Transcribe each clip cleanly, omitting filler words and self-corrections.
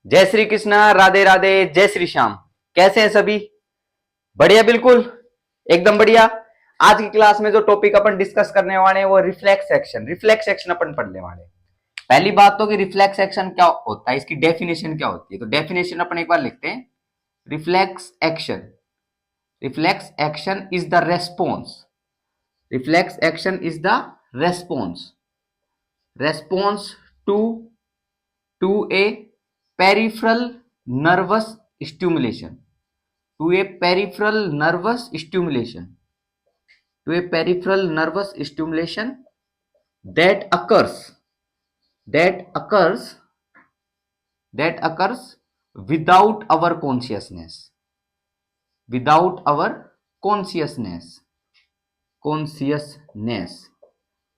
जय श्री कृष्णा, राधे राधे, जय श्री श्याम। कैसे हैं सभी? बढ़िया, बिल्कुल एकदम बढ़िया। आज की क्लास में जो टॉपिक अपन डिस्कस करने वाले हैं वो रिफ्लेक्स एक्शन। रिफ्लेक्स एक्शन अपन पढ़ने वाले हैं। पहली बात तो कि रिफ्लेक्स एक्शन क्या होता है, इसकी डेफिनेशन क्या होती है। तो डेफिनेशन अपन एक बार लिखते हैं। Reflex action, reflex action is the response, reflex action is the response, response to a peripheral nervous stimulation, to a peripheral nervous stimulation, to a peripheral nervous stimulation that occurs, that occurs, that occurs without our consciousness, without our consciousness, consciousness।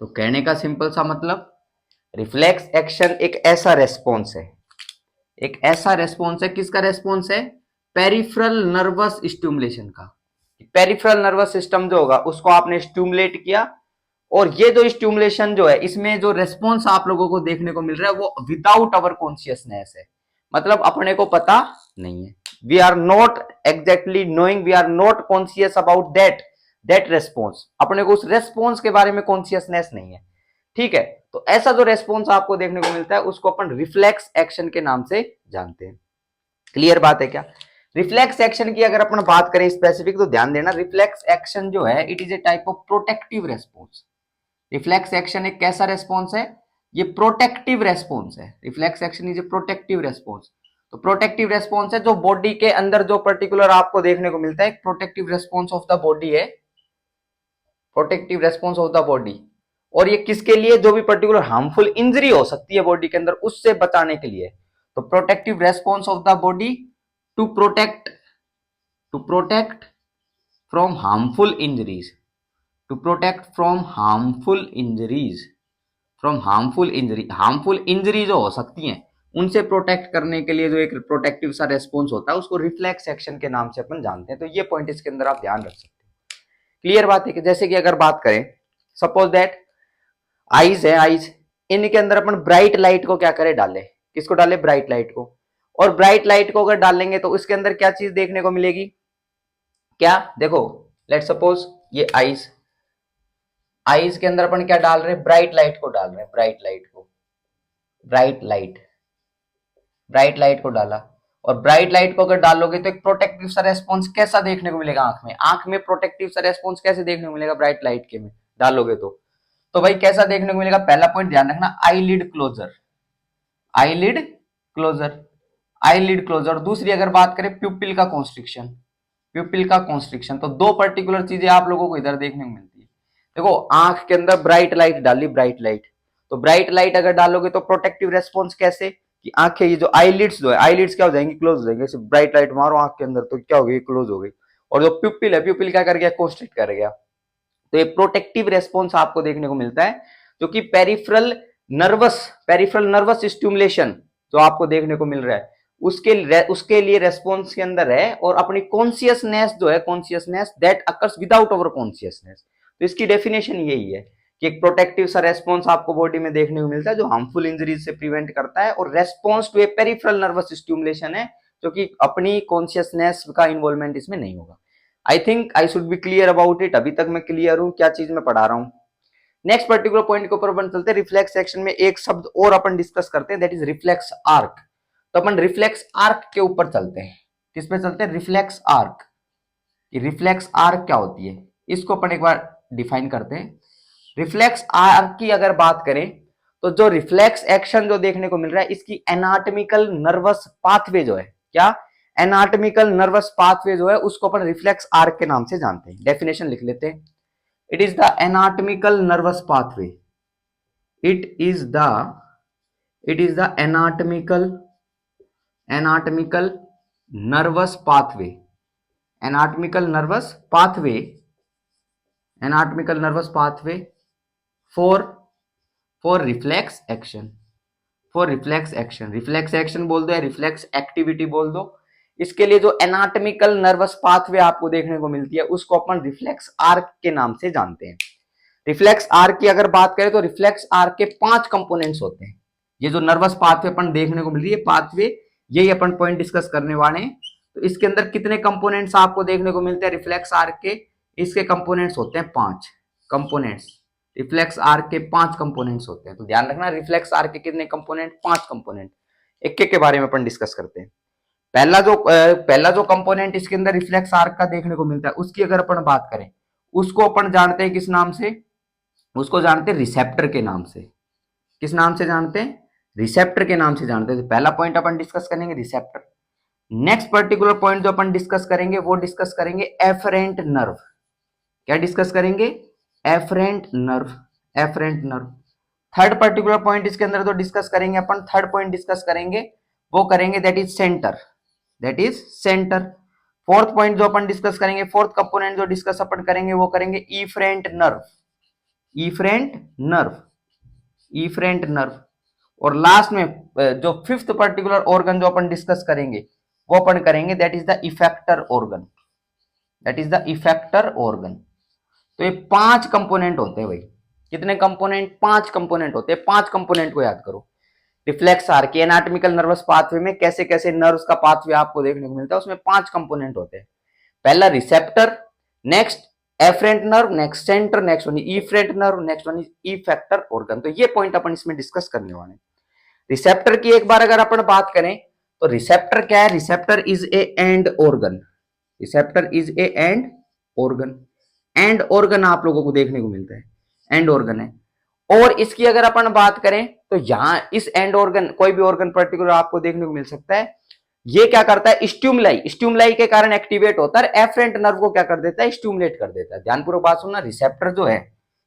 तो कहने का simple सा मतलब, reflex action एक ऐसा response है, एक ऐसा रेस्पॉन्स है। किसका रेस्पॉन्स है? पेरिफेरल नर्वस स्टिमुलेशन का। पेरिफेरल नर्वस सिस्टम जो होगा उसको आपने स्टिमुलेट किया, और ये जो स्टिमुलेशन जो है इसमें जो रेस्पॉन्स आप लोगों को देखने को मिल रहा है वो विदाउट अवर कॉन्शियसनेस है। मतलब अपने को पता नहीं है, we are not exactly knowing, we are not conscious about that response. अपने को उस रेस्पॉन्स के बारे में कॉन्शियसनेस नहीं है। ठीक है, तो ऐसा जो रेस्पॉन्स आपको देखने को मिलता है उसको अपन रिफ्लेक्स एक्शन के नाम से जानते हैं। क्लियर बात है क्या? रिफ्लेक्स एक्शन की अगर अपन बात करें स्पेसिफिक, तो ध्यान देना, रिफ्लेक्स एक्शन जो है it is a type of protective response. Reflex action एक कैसा रेस्पॉन्स है? ये प्रोटेक्टिव रेस्पॉन्स है। Reflex action is a protective response. तो प्रोटेक्टिव रेस्पॉन्स है जो बॉडी के अंदर जो पर्टिकुलर आपको देखने को मिलता है, एक protective response of the body है, protective response of the body. और ये किसके लिए? जो भी पर्टिकुलर हार्मफुल इंजरी हो सकती है बॉडी के अंदर, उससे बचाने के लिए। तो protective response of the body to protect, to protect from harmful injuries, to protect from harmful injuries, from harmful injury. Harmful injury जो हो सकती हैं उनसे प्रोटेक्ट करने के लिए जो एक प्रोटेक्टिव सा रेस्पॉन्स होता है उसको रिफ्लेक्स एक्शन के नाम से अपन जानते हैं। तो ये पॉइंट इसके अंदर आप ध्यान रख सकते हैं। क्लियर बात है कि जैसे कि अगर बात करें, सपोज दैट आईज है, आईज, इनके अंदर अपन ब्राइट लाइट को क्या करें? डाले। किसको डाले? ब्राइट लाइट को। और ब्राइट लाइट को अगर डालेंगे तो उसके अंदर क्या चीज देखने को मिलेगी? क्या? देखो, लेट सपोज ये आईज, आईज के अंदर अपन क्या डाल रहे हैं? ब्राइट लाइट को डाल रहे हैं, ब्राइट लाइट को, ब्राइट लाइट, ब्राइट लाइट को डाला। और ब्राइट लाइट को अगर डालोगे तो एक प्रोटेक्टिव सा रेस्पॉन्स कैसा देखने को मिलेगा आंख में? आंख में प्रोटेक्टिव सा रेस्पॉन्स कैसे देखने को मिलेगा ब्राइट लाइट के में डालोगे तो भाई कैसा देखने को मिलेगा? पहला पॉइंट ध्यान रखना, eyelid closure, eyelid closure, eyelid closure. दूसरी अगर बात करें प्यूपिल का कॉन्स्ट्रिक्शन, प्यूपिल का कॉन्स्ट्रिक्शन। तो दो पर्टिकुलर चीजें आप लोगों को इधर देखने को मिलती है। देखो, आंख के अंदर ब्राइट लाइट डाली, ब्राइट लाइट, तो ब्राइट लाइट अगर डालोगे तो प्रोटेक्टिव रेस्पॉन्स कैसे कि आंखें, ये जो आईलिड्स जो है, आईलिड्स क्या हो जाएंगी? क्लोज हो जाएंगे। ब्राइट लाइट मारो आंख के अंदर तो क्या हो गई? क्लोज हो गई। और जो प्यूपिल है, प्यूपिल क्या कर गया? कॉन्स्ट्रिक्ट कर गया। तो ये प्रोटेक्टिव रेस्पॉन्स आपको देखने को मिलता है, जो कि पेरिफेरल नर्वस स्टिमुलेशन जो आपको देखने को मिल रहा है उसके लिए रेस्पॉन्स के अंदर है। और अपनी कॉन्शियसनेस जो है, consciousness that occurs without our consciousness. तो इसकी डेफिनेशन यही है कि एक प्रोटेक्टिव सा रेस्पॉन्स आपको बॉडी में देखने को मिलता है जो हार्मफुल इंजरीज से प्रिवेंट करता है, और response to a peripheral nervous stimulation है जो कि अपनी कॉन्शियसनेस का इन्वॉल्वमेंट इसमें नहीं होगा। I think I should be clear about it. अभी तक मैं क्लियर हूं क्या चीज मैं पढ़ा रहा हूं। नेक्स्ट पर्टिकुलर पॉइंट के ऊपर अपन चलते हैं। रिफ्लेक्स एक्शन में एक शब्द और अपन डिस्कस करते हैं, दैट इज रिफ्लेक्स आर्क। तो अपन रिफ्लेक्स आर्क के ऊपर चलते हैं। किस पे चलते हैं? Reflex arc. रिफ्लेक्स आर्क क्या होती है इसको अपन एक बार डिफाइन करते हैं। रिफ्लेक्स आर्क की अगर बात करें तो जो रिफ्लेक्स एक्शन जो देखने को मिल रहा है इसकी एनाटॉमिकल नर्वस पाथवे जो है, क्या? एनाटॉमिकल नर्वस पाथवे जो है उसको अपन रिफ्लेक्स आर्क के नाम से जानते हैं। डेफिनेशन लिख लेते हैं। It is the anatomical nervous pathway, it is the anatomical nervous pathway, anatomical nervous pathway, anatomical nervous pathway for reflex action, for reflex action. Reflex action बोल दो या रिफ्लेक्स एक्टिविटी बोल दो, इसके लिए जो एनाटॉमिकल नर्वस पाथवे आपको देखने को मिलती है उसको अपन रिफ्लेक्स आर्क के नाम से जानते हैं। रिफ्लेक्स आर्क की अगर बात करें तो रिफ्लेक्स आर्क के 5 कंपोनेंट्स होते हैं। ये जो नर्वस पाथवे अपन देखने को मिल रही है पाथवे, यही अपन पॉइंट डिस्कस करने वाले हैं। तो इसके अंदर कितने कंपोनेंट्स आपको देखने को मिलते हैं रिफ्लेक्स आर्क के? इसके कंपोनेंट्स होते हैं 5 कंपोनेंट्स। रिफ्लेक्स आर्क के 5 कंपोनेंट्स होते हैं। तो ध्यान रखना, रिफ्लेक्स आर्क के कितने कंपोनेंट? 5 कंपोनेंट। एक एक के बारे में अपन डिस्कस करते हैं। पहला जो कंपोनेंट इसके अंदर रिफ्लेक्स आर्क का देखने को मिलता है, उसकी अगर अपन बात करें, उसको अपन जानते हैं किस नाम से? उसको जानते हैं रिसेप्टर के नाम से। किस नाम से जानते हैं? रिसेप्टर के नाम से जानते हैं। तो पहला पॉइंट अपन डिस्कस करेंगे रिसेप्टर। नेक्स्ट पर्टिकुलर पॉइंट जो अपन डिस्कस करेंगे वो डिस्कस करेंगे एफरेंट नर्व। क्या डिस्कस करेंगे? Afferent nerve. Afferent nerve. Third particular point इसके अंदर जो डिस्कस करेंगे अपन, थर्ड पॉइंट डिस्कस करेंगे वो करेंगे that is centre. That is centre. Fourth point जो अपन डिस्कस करेंगे, फोर्थ कंपोनेंट जो डिस्कस अपन करेंगे वो करेंगे efferent nerve. Efferent nerve. Efferent nerve. और लास्ट में जो फिफ्थ पर्टिकुलर ऑर्गन जो अपन डिस्कस करेंगे वो अपन करेंगे that is the effector organ. That is the effector organ. तो ये 5 कंपोनेंट होते हैं भाई। कितने कंपोनेंट? 5 कंपोनेंट होते हैं। 5 कंपोनेंट को याद करो। रिफ्लेक्स आर्क के एनाटॉमिकल नर्वस पाथवे में कैसे कैसे नर्व्स का पाथवे आपको देखने को मिलता है, उसमें 5 कंपोनेंट होते हैं। पहला receptor, next afferent nerve, next centre, next one efferent nerve, next one effector organ. तो ये पॉइंट अपन इसमें डिस्कस करने वाले हैं। रिसेप्टर की एक बार अगर अपन बात करें तो रिसेप्टर क्या है? Receptor is A and organ. Receptor is A and organ. And organ आप लोगों को देखने को मिलता है, एंड ऑर्गन है। और इसकी अगर अपन बात करें तो यहां इस एंड ऑर्गन, कोई भी ऑर्गन पर्टिकुलर आपको देखने को मिल सकता है, ये क्या करता है? स्टिमुलाई। स्टिमुलाई के कारण एक्टिवेट होता है, एफरेंट नर्व को क्या कर देता है? स्टिमुलेट कर देता है। ध्यानपूर्वक बात सुनना, रिसेप्टर जो है,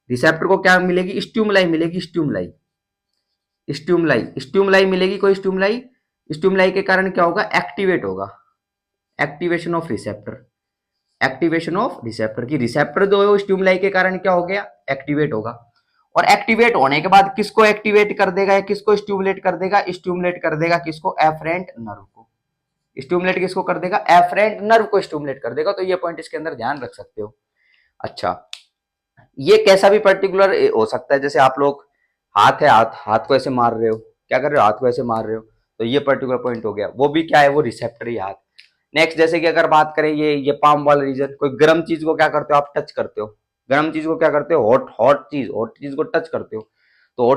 रिसेप्टर को क्या मिलेगी? स्टिमुलाई मिलेगी। स्टिमुलाई, स्टिमुलाई, स्टिमुलाई मिलेगी। कोई स्टिमुलाई, स्टिमुलाई के कारण क्या होगा? एक्टिवेट होगा। Activation of receptor. Activation of receptor की रिसेप्टर जो है वो स्टिमुलाई के कारण क्या हो गया? एक्टिवेट होगा। और एक्टिवेट होने के बाद किसको एक्टिवेट कर देगा? किसको स्टिमुलेट कर देगा? स्टिमुलेट कर देगा किसको? एफरेंट नर्व को। स्टिमुलेट किसको कर देगा? एफरेंट नर्व को स्टिमुलेट कर देगा। तो ये पॉइंट इसके अंदर ध्यान रख सकते हो। अच्छा, ये कैसा भी पर्टिकुलर हो सकता है, जैसे आप लोग हाथ है, हाथ को ऐसे मार रहे हो, क्या कर रहे हो? हाथ को ऐसे मार रहे हो, तो ये पर्टिकुलर पॉइंट हो गया। वो भी क्या है? वो रिसेप्टर ही हाथ। नेक्स्ट जैसे कि अगर बात करें ये पाम वाला रीजन, कोई गर्म चीज को क्या करते हो? आप टच करते हो। गर्म चीज को क्या करते हो? हॉट चीज को टच करते हो। तो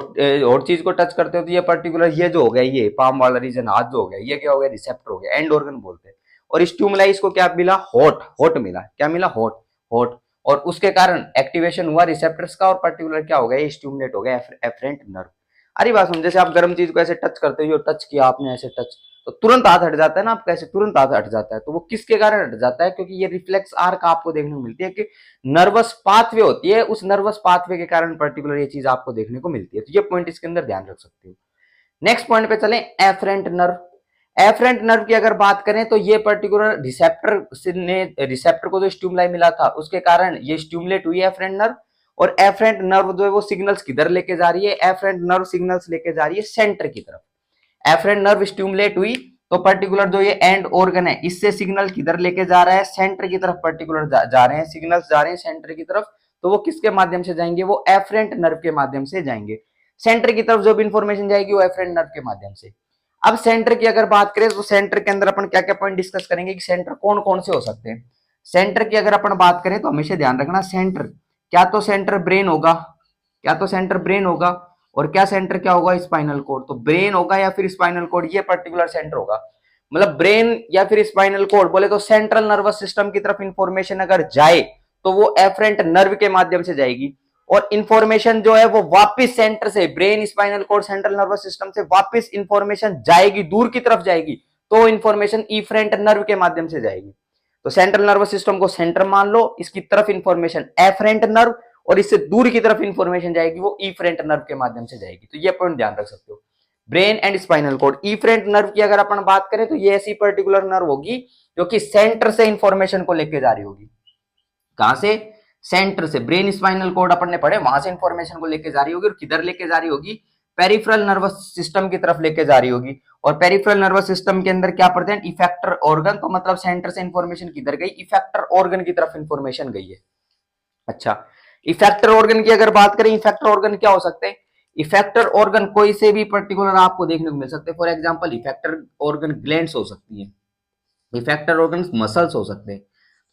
हॉट चीज को टच करते हो तो ये पर्टिकुलर ये जो हो गया, ये पाम वाला रीजन हाथ जो हो गया, ये क्या हो गया? रिसेप्टर हो गया, एंड ऑर्गन बोलते हैं। और स्टिमुलाई इसको क्या मिला? हॉट मिला। क्या मिला? हॉट। और उसके कारण एक्टिवेशन हुआ रिसेप्टर्स का, और पर्टिकुलर क्या हो गया? ये स्टिमुलेट हो गया एफरेंट नर्व। अरे बात सुन, जैसे आप गर्म चीज को ऐसे टच करते हो, टच किया आपने ऐसे टच, तो तुरंत हाथ हट जाता है ना आपका, ऐसे तुरंत हाथ हट जाता है। तो वो किसके कारण हट जाता है? क्योंकि ये रिफ्लेक्स आर्क आपको देखने को मिलती है कि नर्वस पाथवे होती है, उस नर्वस पाथवे के कारण पर्टिकुलर ये चीज आपको देखने को मिलती है। तो ये पॉइंट इसके अंदर ध्यान रख सकते हो। नेक्स्ट पॉइंट पे चले, एफरेंट नर्व। एफरेंट नर्व की अगर बात करें तो ये पर्टिकुलर रिसेप्टर को जो स्टिमुलाई मिला था उसके कारण ये स्टिमुलेट हुई एफरेंट नर्व। और एफरेंट नर्व जो है वो सिग्नल्स किधर लेके जा रही है? एफरेंट नर्व सिग्नल्स लेके जा रही है सेंटर की तरफ। एफरेंट नर्व स्टिमुलेट हुई तो पर्टिकुलर जो ये एंड ऑर्गन है, इससे सिग्नल किधर लेके जा रहा है? सेंटर की तरफ पर्टिकुलर जा रहे हैं, सिग्नल्स जा रहे हैं सेंटर की तरफ। तो वो किसके माध्यम से जाएंगे? वो एफरेंट नर्व के माध्यम से जाएंगे। सेंटर की तरफ जो भी इंफॉर्मेशन जाएगी वो एफरेंट नर्व के माध्यम से। अब सेंटर की अगर बात करें तो सेंटर के अंदर अपन क्या क्या पॉइंट डिस्कस करेंगे कि सेंटर कौन कौन से हो सकते हैं। सेंटर की अगर अपन बात करें तो हमेशा ध्यान रखना, सेंटर क्या तो सेंटर ब्रेन होगा, क्या तो सेंटर ब्रेन होगा, और क्या सेंटर क्या होगा? Spinal cord. तो ब्रेन होगा या फिर स्पाइनल कोड, ये पर्टिकुलर सेंटर होगा। मतलब ब्रेन या फिर स्पाइनल कोड बोले तो सेंट्रल नर्वस सिस्टम की तरफ इंफॉर्मेशन अगर जाए तो वो एफरेंट नर्व के माध्यम से जाएगी। और इंफॉर्मेशन जो है वो वापस सेंटर से, brain, spinal cord, central nervous system से वापस इंफॉर्मेशन जाएगी, दूर की तरफ जाएगी, तो इंफॉर्मेशन इफरेंट नर्व के माध्यम से जाएगी। तो सेंट्रल नर्वस सिस्टम को सेंटर मान लो, इसकी तरफ इंफॉर्मेशन एफरेंट नर्व, और इससे दूर की तरफ इंफॉर्मेशन जाएगी वो इफरेंट नर्व के माध्यम से जाएगी। तो ये पॉइंट ध्यान रख सकते हो, brain and spinal cord. Efferent nerve की अगर अपन बात करें तो ये ऐसी पर्टिकुलर नर्व होगी जो कि सेंटर से इंफॉर्मेशन को लेके जा रही होगी। कहां से? सेंटर से। ब्रेन, स्पाइनल कोड अपन ने पढ़े, वहां से इंफॉर्मेशन को लेके जा रही होगी। और किधर लेके जा रही होगी? पेरिफेरल नर्वस सिस्टम की तरफ लेके जा रही होगी। और पेरिफेरल नर्वस सिस्टम के अंदर क्या प्रेजेंट? Effector organ. तो मतलब सेंटर से इंफॉर्मेशन किधर गई? इफेक्टर ऑर्गन की तरफ इंफॉर्मेशन गई है। अच्छा, इफेक्टर ऑर्गन की अगर बात करें, इफेक्टर ऑर्गन क्या हो सकते हैं? इफेक्टर ऑर्गन कोई से भी पर्टिकुलर आपको देखने को मिल सकते हैं। For example effector organ glands हो सकती है, इफेक्टर ऑर्गन मसल्स हो सकते हैं,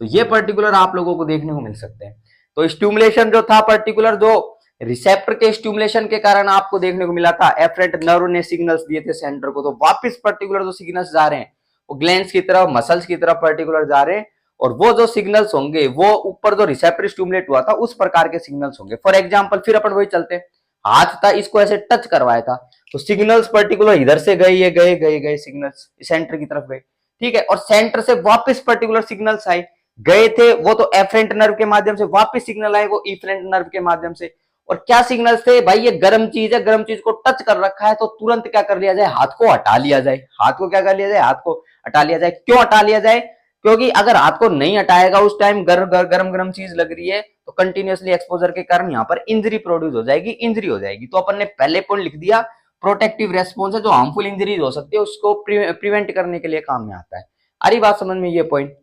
तो ये पर्टिकुलर आप लोगों को देखने को मिल सकते हैं। तो स्टिमुलेशन जो था पर्टिकुलर, जो रिसेप्टर के स्टिमुलेशन के कारण आपको देखने को मिला था, एफरेंट नर्व ने सिग्नल्स दिए थे सेंटर को, तो वापस पर्टिकुलर जो सिग्नल्स जा रहे हैं वो ग्लैंड्स की तरफ, मसल्स की तरफ पर्टिकुलर जा रहे हैं, और वो जो सिग्नल्स होंगे वो ऊपर जो रिसेप्टर स्टिमुलेट हुआ था उस प्रकार के सिग्नल्स होंगे। फॉर एग्जांपल फिर अपन वही चलते हैं, हाथ था, इसको ऐसे टच करवाया था, तो सिग्नल्स पर्टिकुलर इधर से गए, ये गए गए गए सिग्नल्स सेंटर की तरफ गए, ठीक है, और सेंटर से वापस पर्टिकुलर सिग्नल्स आए, गए थे वो तो एफरेंट नर्व के माध्यम से, वापस सिग्नल आए वो इफरेंट नर्व के माध्यम से। और क्या सिग्नल्स थे भाई, ये गर्म चीज है, गर्म चीज को टच कर रखा है तो तुरंत क्या कर लिया जाए, हाथ को हटा लिया जाए। हाथ को क्या कर लिया जाए, हाथ को हटा लिया जाए। क्यों हटा लिया जाए, क्योंकि अगर हाथ को नहीं हटाएगा, उस टाइम गरम गरम चीज लग रही है, तो कंटिन्यूअसली एक्सपोजर के कारण यहाँ पर इंजरी प्रोड्यूस हो जाएगी, इंजरी हो जाएगी। तो अपन ने पहले पॉइंट लिख दिया, प्रोटेक्टिव रेस्पॉन्स है, जो हार्मफुल इंजरीज हो सकती है उसको प्रिवेंट करने के लिए काम में आता है। आ रही बात समझ में ये point.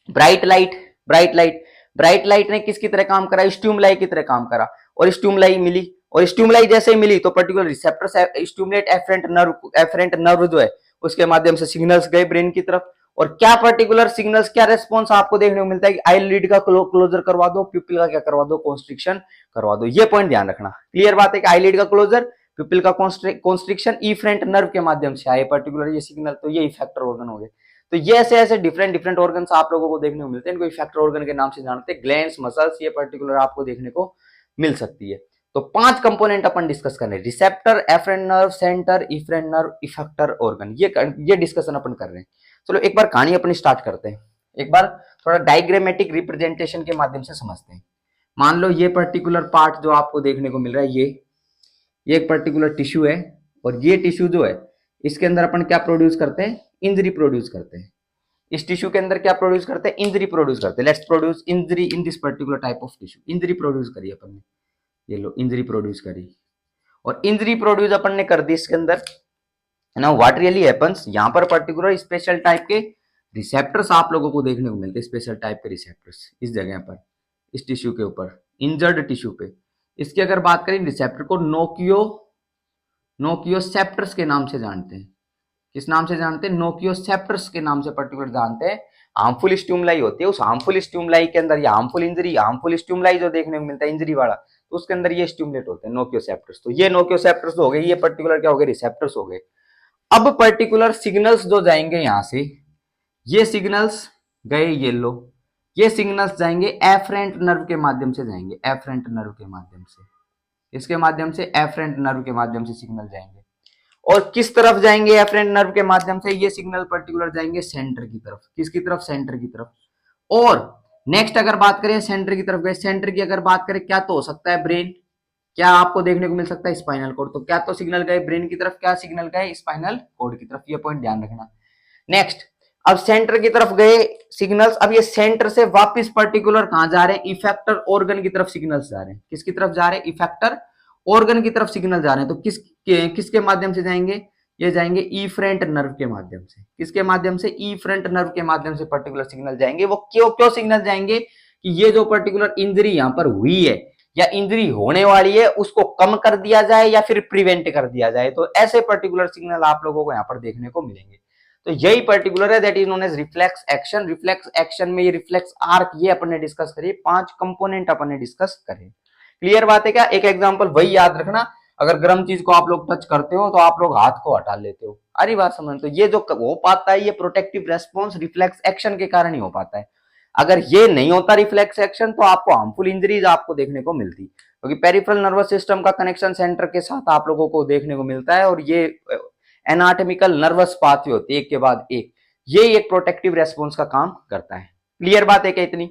Bright light, bright light ने किसकी तरह काम करा, स्टिमुलाई की तरह काम करा, और स्टिमुलाई मिली, और स्टिमुलाई जैसे ही मिली तो particular receptor stimulate afferent nerve जो है उसके माध्यम से सिग्नल्स गए ब्रेन की तरफ। और क्या पर्टिकुलर सिग्नल्स, क्या रेस्पॉन्स आपको देखने को मिलता है कि आईलिड का क्लोजर करवा दो, प्यूपिल का क्या करवा दो, कॉन्स्ट्रिक्शन करवा दो। ये पॉइंट ध्यान रखना, क्लियर बात है कि आईलिड का क्लोजर, प्यूपिल का कॉन्स्ट्रिक्शन इफरेंट नर्व के माध्यम से आए पर्टिकुलर ये सिग्नल, तो ये इफेक्टर ऑर्गन हो गए। तो ये ऐसे ऐसे डिफरेंट डिफरेंट ऑर्गन आप लोगों को देखने को मिलते हैं, इनको इफेक्टर ऑर्गन के नाम से जानते हैं, ग्लैंड्स, मसल्स, ये पर्टिकुलर आपको देखने को मिल सकती है। तो 5 कंपोनेंट अपन डिस्कस कर रहे हैं, receptor, afferent nerve, centre, efferent nerve, effector organ, ये डिस्कशन अपन कर रहे हैं। चलो एक बार कहानी अपनी स्टार्ट करते हैं, एक बार थोड़ा डायग्रामेटिक रिप्रेजेंटेशन के माध्यम से समझते हैं। मान लो ये पर्टिकुलर पार्ट जो आपको देखने को मिल रहा है, ये एक पर्टिकुलर टिश्यू है, और ये टिश्यू जो है इसके अंदर अपन क्या प्रोड्यूस करते हैं, इंजरी प्रोड्यूस करते हैं। इस टिश्यू के अंदर क्या प्रोड्यूस करते हैं, इंजरी प्रोड्यूस करते हैं। Let's produce injury in this particular type of tissue, injury produce करी अपन ने, ये लो इंजरी प्रोड्यूस करी, और इंजरी प्रोड्यूस अपन ने कर दी इसके अंदर। नाउ व्हाट रियली हैपेंस, यहां पर पर्टिकुलर स्पेशल टाइप के रिसेप्टर्स आप लोगों को देखने को मिलते हैं, स्पेशल टाइप के रिसेप्टर्स इस जगह पर, इस टिश्यू के ऊपर, इंजर्ड टिश्यू पे। इसकी अगर बात करें, रिसेप्टर को नोकियोसेप्टर्स के नाम से जानते हैं। किस नाम से जानते हैं, नोकियोसेप्टर्स के नाम से पर्टिकुलर जानते हैं। हार्मफुल स्टिमुलाई होती है, उस हार्मफुल स्टिमुलाई के अंदर, या हार्मफुल इंजरी, हार्मफुल स्टिमुलाई जो देखने को मिलता है इंजरी वाला, तो उसके अंदर ये स्टिमुलेट होते हैं नोकियोसेप्टर्स। तो ये नोकियोसेप्टर्स हो गए, ये पर्टिकुलर क्या हो गए, रिसेप्टर्स हो गए। अब पर्टिकुलर सिग्नल्स जो जाएंगे यहां से, ये सिग्नल्स गए, ये लो, ये सिग्नल्स जाएंगे एफरेंट नर्व के माध्यम से, जाएंगे एफरेंट नर्व के माध्यम से, इसके माध्यम से एफरेंट नर्व के माध्यम से सिग्नल जाएंगे। और किस तरफ जाएंगे एफरेंट नर्व के माध्यम से, ये सिग्नल पर्टिकुलर जाएंगे सेंटर की तरफ। किसकी तरफ, सेंटर की तरफ। और नेक्स्ट अगर बात करें सेंटर की तरफ गए, सेंटर की अगर बात करें, क्या तो हो सकता है ब्रेन, क्या आपको देखने को मिल सकता है स्पाइनल कोड, तो क्या तो सिग्नल गए ब्रेन की तरफ, क्या सिग्नल गए स्पाइनल कोड की तरफ, ये पॉइंट ध्यान रखना। नेक्स्ट, अब सेंटर की तरफ गए सिग्नल्स, अब ये सेंटर से वापस पर्टिकुलर कहां जा रहे हैं, इफेक्टर ऑर्गन की तरफ सिग्नल्स जा रहे हैं। किसकी तरफ जा रहे हैं, इफेक्टर ऑर्गन की तरफ सिग्नल जा रहे हैं। तो किसके माध्यम से जाएंगे, ये जाएंगे इफरेंट नर्व के माध्यम से। किसके माध्यम से, इफरेंट नर्व के माध्यम से पर्टिकुलर सिग्नल जाएंगे। वो क्यों सिग्नल जाएंगे कि ये जो पर्टिकुलर इंजरी यहां पर हुई है या इंजरी होने वाली है उसको कम कर दिया जाए या फिर प्रिवेंट कर दिया जाए। तो ऐसे पर्टिकुलर सिग्नल आप लोगों को यहाँ पर देखने को मिलेंगे। तो यही पर्टिकुलर है, that is known as reflex action. Reflex action में ये रिफ्लेक्स आर्क, ये अपन ने डिस्कस करी, 5 कंपोनेंट अपन ने डिस्कस करे। क्लियर बात है क्या, एक एग्जांपल वही याद रखना, अगर गर्म चीज को आप लोग टच करते हो तो आप लोग हाथ को हटा लेते हो। अरे बात समझ, तो ये जो हो पाता है, ये प्रोटेक्टिव रेस्पॉन्स रिफ्लेक्स एक्शन के कारण ही हो पाता है। अगर ये नहीं होता रिफ्लेक्स एक्शन, तो आपको हार्मफुल इंजरीज आपको देखने को मिलती, क्योंकि पेरिफेरल नर्वस सिस्टम का कनेक्शन सेंटर के साथ आप लोगों को देखने को मिलता है, और ये एनाटॉमिकल नर्वस पाथवे होती है एक के बाद एक, ये एक प्रोटेक्टिव रेस्पॉन्स का काम करता है। क्लियर बात है क्या इतनी।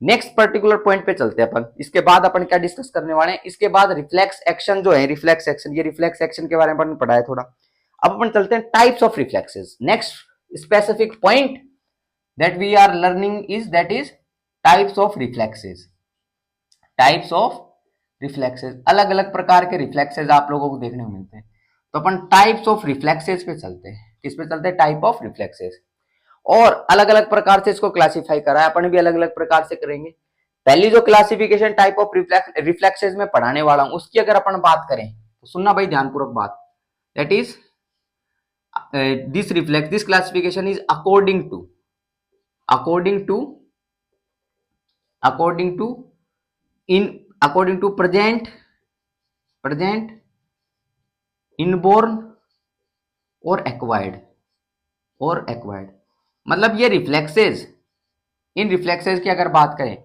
नेक्स्ट पर्टिकुलर पॉइंट पे चलते हैं अपन। इसके बाद अपन क्या डिस्कस करने वाले हैं, इसके बाद रिफ्लेक्स एक्शन जो है, रिफ्लेक्स एक्शन, ये रिफ्लेक्स एक्शन के बारे में अपन पढ़ा है थोड़ा। अब अपन चलते हैं types of reflexes. Next specific point that we are learning is that is types of reflexes. Types of reflexes, अलग अलग प्रकार के रिफ्लेक्सेस आप लोगों को देखने को मिलते हैं। तो अपन टाइप्स ऑफ रिफ्लेक्सेस पे चलते हैं। किस पे चलते हैं, टाइप ऑफ रिफ्लेक्सेस। और अलग अलग प्रकार से इसको क्लासिफाई करा है, अपन भी अलग अलग प्रकार से करेंगे। पहली जो क्लासिफिकेशन टाइप ऑफ रिफ्लेक्सेस में पढ़ाने वाला हूं, उसकी अगर अपन बात करें, तो सुनना भाई ध्यानपूर्वक बात, that is this classification is according to according to according to present inborn और एक्वायर्ड मतलब ये रिफ्लेक्सेस, इन रिफ्लेक्सेस की अगर बात करें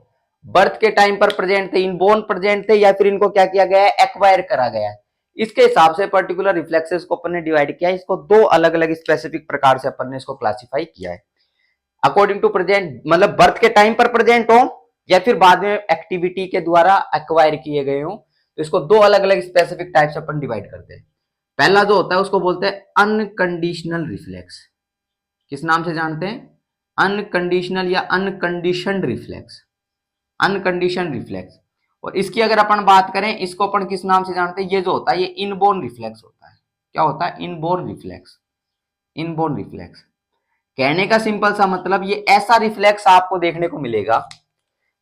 बर्थ के टाइम पर प्रेजेंट थे, इनबोर्न प्रेजेंट थे, या फिर इनको क्या किया गया है, एक्वायर करा गया है। इसके हिसाब से पर्टिकुलर रिफ्लेक्सेस को अपन ने डिवाइड किया है, इसको दो अलग अलग स्पेसिफिक प्रकार से अपन ने इसको क्लासिफाई किया है। अकॉर्डिंग टू प्रेजेंट मतलब बर्थ के टाइम पर प्रेजेंट हो या फिर बाद में एक्टिविटी के द्वारा एक्वायर किए गए हो, तो इसको दो अलग अलग स्पेसिफिक टाइप से अपन डिवाइड करते हैं। पहला जो होता है उसको बोलते हैं अनकंडीशनल रिफ्लेक्स। किस नाम से जानते हैं? अनकंडीशनल या अनकंडीशनड रिफ्लेक्स, अनकंडीशन रिफ्लेक्स। और इसकी अगर अपन बात करें, इसको अपन किस नाम से जानते हैं? ये जो होता है ये इनबोर्न रिफ्लेक्स होता है। क्या होता है? Inborn reflex. इनबोर्न रिफ्लेक्स कहने का सिंपल सा मतलब ये ऐसा रिफ्लेक्स आपको देखने को मिलेगा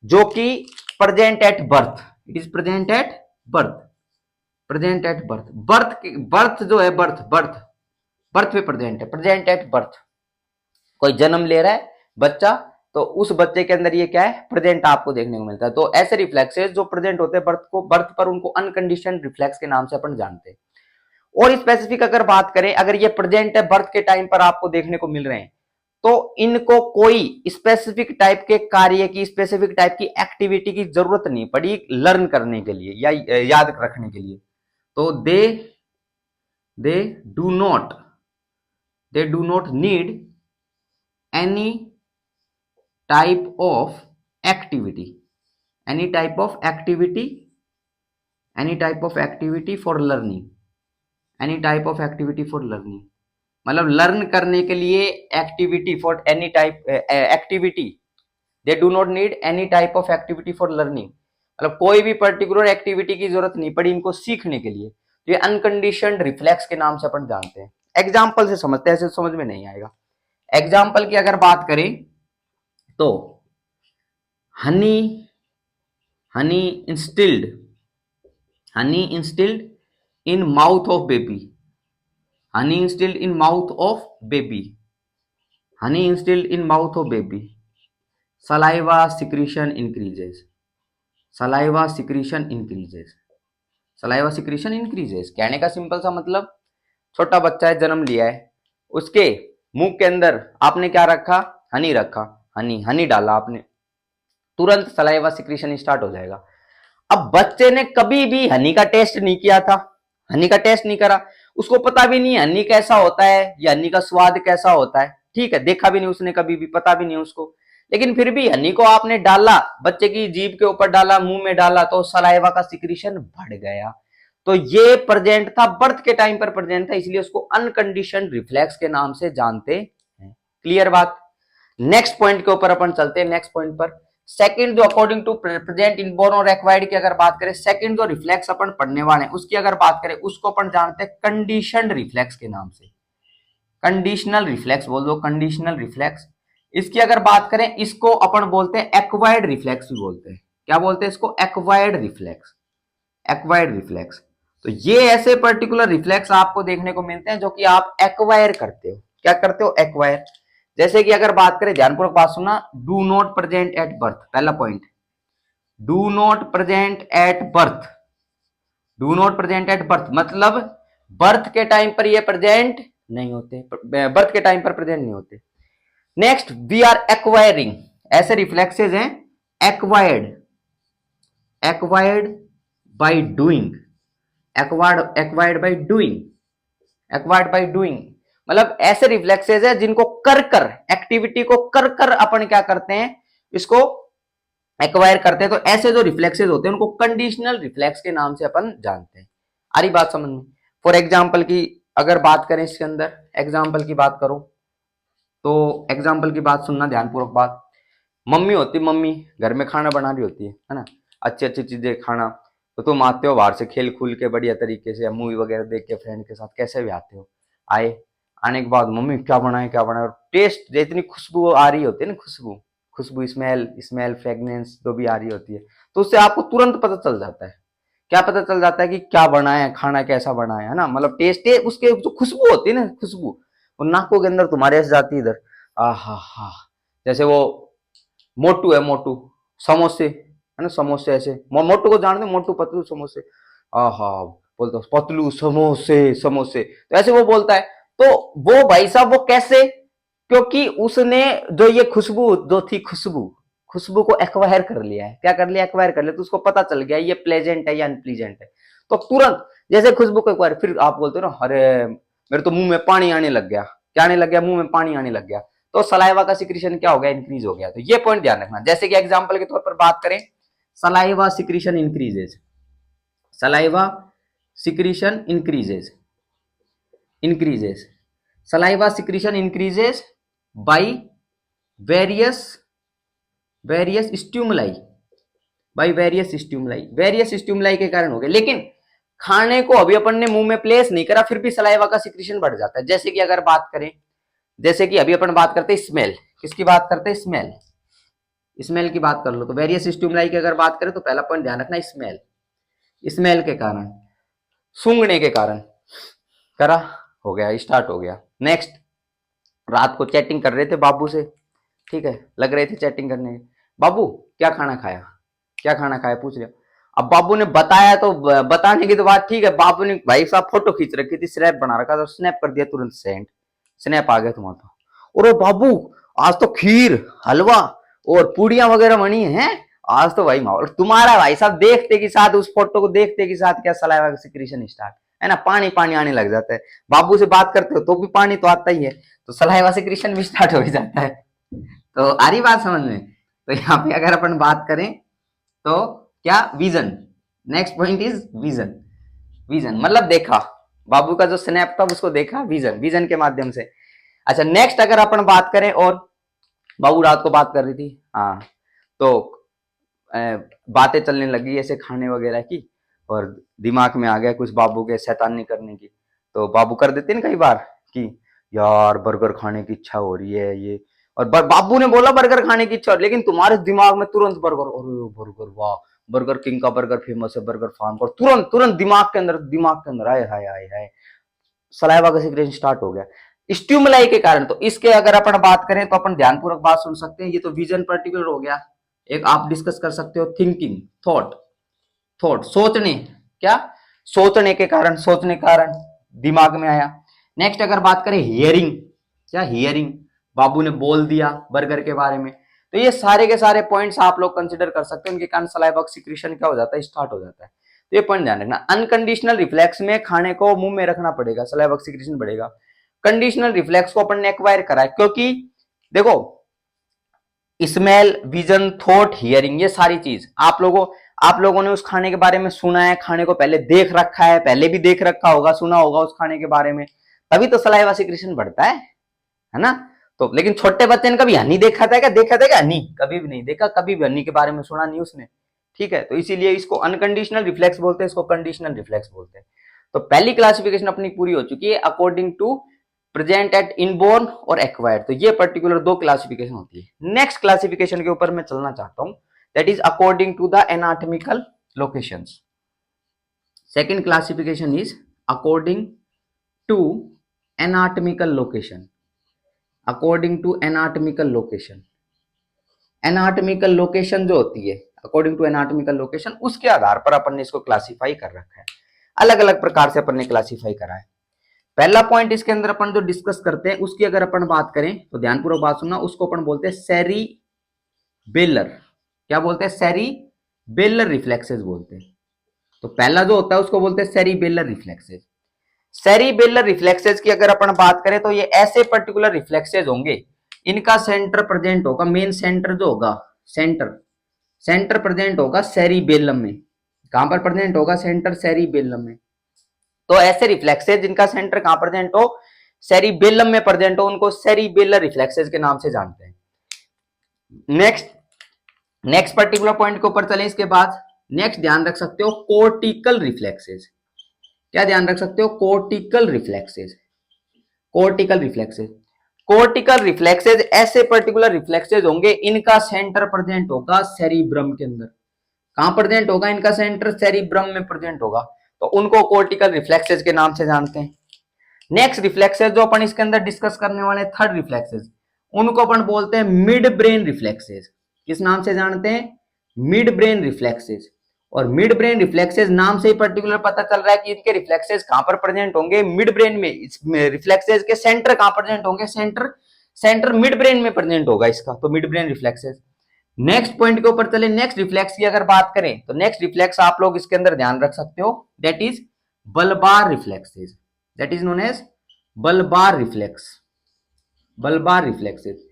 जो कि present at birth, it is present at birth, present at birth. Birth जो है बर्थ पे प्रेजेंट है, प्रेजेंट एट बर्थ। कोई जन्म ले रहा है बच्चा, तो उस बच्चे के अंदर ये क्या है? प्रेजेंट आपको देखने को मिलता है। तो ऐसे रिफ्लेक्सेस जो प्रेजेंट होते हैं बर्थ पर, उनको अनकंडीशनड रिफ्लेक्स के नाम से अपन जानते हैं। और स्पेसिफिक अगर बात करें, अगर ये प्रेजेंट है बर्थ के टाइम पर आपको देखने को मिल रहे हैं, तो इनको कोई स्पेसिफिक टाइप के कार्य की, स्पेसिफिक टाइप की एक्टिविटी की जरूरत नहीं पड़ी लर्न करने के लिए या याद रखने के लिए। तो they do not need any type of activity, any type of activity for learning, any type of activity for learning मतलब लर्न करने के लिए activity for any type activity. They do not need any type of activity for learning मतलब कोई भी particular activity की जरूरत नहीं पड़ी इनको सीखने के लिए। तो ये अनकंडीशनड रिफ्लेक्स के नाम से अपन जानते हैं। एग्जाम्पल से समझते हैं, ऐसे समझ में नहीं आएगा। एग्जाम्पल की अगर बात करें तो Honey instilled in mouth of baby, honey instilled in mouth of baby, honey instilled in mouth of baby, saliva secretion increases, saliva secretion increases। कहने का सिंपल सा मतलब, छोटा बच्चा है, जन्म लिया है, उसके मुंह के अंदर आपने क्या रखा? हनी रखा, हनी डाला आपने, तुरंत सलाइवा सिक्रीशन स्टार्ट हो जाएगा। अब बच्चे ने कभी भी हनी का टेस्ट नहीं किया था, हनी का टेस्ट नहीं करा, उसको पता भी नहीं हनी कैसा होता है या हनी का स्वाद कैसा होता है, ठीक है, देखा भी नहीं उसने कभी भी, पता भी नहीं उसको, लेकिन फिर भी हनी को आपने डाला, बच्चे की जीभ के ऊपर डाला, मुंह में डाला, तो सलाइवा का सिक्रीशन बढ़ गया। तो ये प्रेजेंट था, बर्थ के टाइम पर प्रेजेंट था, इसलिए उसको अनकंडीशनड रिफ्लेक्स के नाम से जानते हैं। क्लियर बात? नेक्स्ट पॉइंट के ऊपर अपन चलते हैं। नेक्स्ट पॉइंट पर सेकंड जो अकॉर्डिंग टू प्रेजेंट, इनबोर्न और एक्वायर्ड की अगर बात करें, सेकंड जो रिफ्लेक्स अपन पढ़ने वाले हैं उसकी अगर बात करें, उसको अपन जानते हैं कंडीशनड रिफ्लेक्स के नाम से। कंडीशनल रिफ्लेक्स बोल दो, कंडीशनल रिफ्लेक्स। इसकी अगर बात करें, इसको अपन बोलते हैं एक्वायर्ड रिफ्लेक्स भी बोलते हैं। क्या बोलते हैं इसको? Acquired reflex, acquired reflex. तो ये ऐसे पर्टिकुलर रिफ्लेक्स आपको देखने को मिलते हैं जो कि आप एक्वायर करते हो। क्या करते हो? एक्वायर। जैसे कि अगर बात करें, ध्यानपूर्वक बात सुनना, do not present at birth, पहला point, do not present at birth, do not present at birth मतलब बर्थ के टाइम पर ये प्रेजेंट नहीं होते, बर्थ के टाइम पर प्रेजेंट नहीं होते। नेक्स्ट, वी आर एक्वायरिंग, ऐसे रिफ्लेक्सेस हैं acquired, acquired by doing, acquired by doing, acquired by doing मतलब ऐसे रिफ्लेक्सेस है जिनको कर कर, एक्टिविटी को कर कर अपन क्या करते हैं, इसको एक्वायर करते हैं। तो ऐसे जो रिफ्लेक्सेस होते हैं उनको कंडीशनल रिफ्लेक्स के नाम से अपन जानते हैं। आ रही बात समझ में? फॉर एग्जाम्पल की अगर बात करें, इसके अंदर एग्जाम्पल की बात करो तो एग्जाम्पल की बात सुनना ध्यानपूर्वक बात। मम्मी होती, मम्मी घर में खाना बना रही होती है ना, अच्छी अच्छी चीजें खाना, तो तुम आते हो बाहर से खेल खूल के बढ़िया तरीके से, मूवी वगैरह देख के फ्रेंड के साथ, कैसे भी आते हो, आने के बाद मम्मी क्या बनाए, और टेस्ट इतनी खुशबू आ रही होती है ना, खुशबू स्मेल फ्रेग्रेंस जो भी आ रही होती है, तो उससे आपको तुरंत पता चल जाता है क्या पता चल जाता है कि क्या बना है, खाना कैसा बना है ना, मतलब टेस्ट है उसके जो खुशबू होती है ना, खुशबू वो नाकों के अंदर तुम्हारे ऐसे जाती है इधर, आहा हा। जैसे वो मोटू है, मोटू समोसे है ना, समोसे ऐसे मोटू को जानते हो, मोटू पतलू समोसे, आहा बोलता पतलू समोसे समोसे, तो ऐसे वो बोलता है। तो वो भाई साहब वो कैसे, क्योंकि उसने जो ये खुशबू जो थी, खुशबू खुशबू को एक्वायर कर लिया है। क्या कर लिया? एक्वायर कर लिया, तो उसको पता चल गया ये प्लेजेंट है या अनप्लीजेंट है। तो तुरंत जैसे खुशबू को एक्वायर, फिर आप बोलते हो ना, अरे मेरे तो मुंह में पानी आने लग गया, क्या आने लग गया? मुंह में पानी आने लग गया। तो सलाइवा का सिक्रीशन क्या हो गया? इंक्रीज हो गया। तो ये पॉइंट ध्यान रखना। जैसे कि एग्जांपल के तौर पर बात करें, saliva secretion increases, saliva secretion increases saliva secretion increases by various stimuli, various stimuli के कारण हो गया। लेकिन खाने को अभी अपन ने मुंह में प्लेस नहीं करा, फिर भी सलाइवा का सिक्रीशन बढ़ जाता है। जैसे कि अगर बात करें, जैसे कि अभी अपन बात करते हैं स्मेल, किसकी बात करते हैं? स्मेल, स्मेल की बात कर लो। तो वेरियस स्टिमुलाई की अगर बात करें तो पहला पॉइंट ध्यान रखना, स्मेल, स्मेल के कारण, सूंघने के कारण करा, हो गया, स्टार्ट हो गया। नेक्स्ट, रात को चैटिंग कर रहे थे बाबू से, ठीक है, लग रहे थे चैटिंग करने, बाबू क्या खाना खाया, क्या खाना खाया पूछ लिया। अब बाबू ने बताया तो बताने की तो बात ठीक है, बाबू ने भाई साहब फोटो खींच रखी थी, स्नैप बना रखा था, स्नैप कर दिया, तुरंत सेंड, स्नैप आ गया तुम्हारा तो। और बाबू आज तो खीर हलवा और पूड़ियां वगैरह बनी है आज तो भाई माहौल। तुम्हारा भाई साहब देखते के साथ, उस फोटो को देखते के साथ क्या सलाइवा का सिक्रीशन स्टार्ट है ना, पानी पानी आने लग जाता है। बाबू से बात करते हो तो भी पानी तो आता ही है, तो सलाइवा सिक्रीशन भी स्टार्ट हो ही जाता है। तो आ रही बात समझ में? तो यहाँ पे अगर अपन बात करें तो क्या, vision, next point is vision, vision मतलब देखा, बाबू का जो स्नैप था उसको देखा, विजन, विजन के माध्यम से। अच्छा नेक्स्ट अगर अपन बात करें, और बाबू रात को बात कर रही थी, हाँ, तो बातें चलने लगी ऐसे खाने वगैरह की, और दिमाग में आ गया कुछ बाबू के शैतानी करने की। तो बाबू कर देते ना कई बार कि यार बर्गर खाने की इच्छा हो रही है ये, और बाबू ने बोला बर्गर खाने की इच्छा, लेकिन तुम्हारे दिमाग में तुरंत बर्गर, अरे बर्गर वाह, बर्गर किंग का बर्गर फेमस है, बर्गर फार्म, और तुरंत तुरंत दिमाग के अंदर आए हाय हाय हाय, सलाइवा का सिक्रेशन स्टार्ट हो गया स्टिमुलाई के कारण। तो इसके अगर अपन बात करें तो अपन ध्यानपूर्वक बात सुन सकते हैं। ये तो विजन पर्टिकुलर हो गया। एक आप डिस्कस कर सकते हो थिंकिंग, थॉट, थॉट सोचने, क्या सोचने के कारण, सोचने के कारण दिमाग में आया। नेक्स्ट अगर बात करें हियरिंग, क्या हियरिंग, बाबू ने बोल दिया बर्गर के बारे में। तो ये सारे के सारे पॉइंट्स आप लोग कंसिडर कर सकते हैं, उनके कारण सलाइवा सिक्रीशन क्या हो जाता है, स्टार्ट हो जाता है। तो ये पॉइंट ध्यान रखना। अनकंडीशनल रिफ्लेक्स में खाने को मुंह में रखना पड़ेगा, सलाइवा सिक्रीशन बढ़ेगा। कंडीशनल रिफ्लेक्स को अपन ने एक्वायर करा है, क्योंकि देखो स्मेल, विजन, थॉट, हियरिंग, ये सारी चीज आप लोगों ने उस खाने के बारे में सुना है, खाने को पहले देख रखा है, पहले भी देख रखा होगा, सुना होगा उस खाने के बारे में, तभी तो सलाइवा सिक्रीशन बढ़ता है ना। तो लेकिन छोटे बच्चे ने कभी हनी देखा था क्या? देखा था क्या हनी? कभी भी नहीं देखा, कभी भी हनी के बारे में सुना नहीं उसने, ठीक है। तो इसीलिए इसको अनकंडीशनल रिफ्लेक्स बोलते हैं, इसको कंडीशनल रिफ्लेक्स बोलते हैं। तो पहली क्लासिफिकेशन अपनी पूरी हो चुकी है, according to present at inborn और एक्वायर्ड। तो ये पर्टिकुलर दो क्लासिफिकेशन होती है। नेक्स्ट क्लासिफिकेशन के ऊपर मैं चलना चाहता हूं, that is according to the anatomical locations. Second classification is according to anatomical location, according to anatomical location. Anatomical location जो होती है, अकॉर्डिंग टू एनाटॉमिकल लोकेशन, उसके आधार पर अपन ने इसको क्लासिफाई कर रखा है, अलग अलग प्रकार से अपन ने क्लासिफाई करा है। पहला पॉइंट इसके अंदर अपन जो डिस्कस करते हैं उसकी अगर अपन बात करें तो ध्यानपूर्वक बात सुनना, उसको अपन बोलते हैं सेरिबेलर, क्या बोलते हैं? सेरिबेलर रिफ्लेक्सेस बोलते हैं। तो पहला जो होता है उसको बोलते हैं सेरिबेलर रिफ्लेक्सेस। सेरिबेलर रिफ्लेक्सेस की अगर अपन बात करें तो ये ऐसे पर्टिकुलर रिफ्लेक्सेस होंगे, इनका सेंटर प्रेजेंट होगा, मेन सेंटर जो होगा, सेंटर प्रेजेंट होगा सेरिबेलम में। कहां पर प्रेजेंट होगा? सेंटर सेरिबेलम में। तो ऐसे रिफ्लेक्सेस जिनका सेंटर कहां प्रेजेंट हो? सेरिबेलम में प्रेजेंट हो, उनको सेरिबेलर रिफ्लेक्सेस के नाम से जानते हैं। नेक्स्ट पर्टिकुलर पॉइंट के ऊपर चलें इसके बाद, नेक्स्ट ध्यान रख सकते हो कोर्टिकल रिफ्लेक्सेस। क्या ध्यान रख सकते हो? Cortical reflexes, cortical reflexes. Cortical reflexes ऐसे पर्टिकुलर रिफ्लेक्सेस होंगे, इनका सेंटर प्रेजेंट होगा सेरिब्रम के अंदर। कहां प्रेजेंट होगा इनका सेंटर? सेरिब्रम में प्रेजेंट होगा, तो उनको कोर्टिकल रिफ्लेक्सेस के नाम से जानते हैं। नेक्स्ट रिफ्लेक्सेस जो अपन इसके अंदर डिस्कस करने वाले, थर्ड रिफ्लेक्सेस, उनको अपन बोलते हैं मिड ब्रेन रिफ्लेक्सेस। किस नाम से जानते हैं? Mid brain reflexes. और मिड ब्रेन रिफ्लेक्सेस नाम से ही पर्टिकुलर पता चल रहा है कि इनके रिफ्लेक्सेस कहां पर प्रेजेंट होंगे? मिड ब्रेन में। इस रिफ्लेक्सेस के सेंटर कहां प्रेजेंट होंगे? सेंटर मिड ब्रेन में प्रेजेंट होगा इसका, तो mid brain reflexes. Next point के ऊपर चले, नेक्स्ट रिफ्लेक्स की अगर बात करें तो नेक्स्ट रिफ्लेक्स आप लोग इसके अंदर ध्यान रख सकते हो, that is bulbar reflexes, that is known as bulbar reflex. Bulbar reflexes,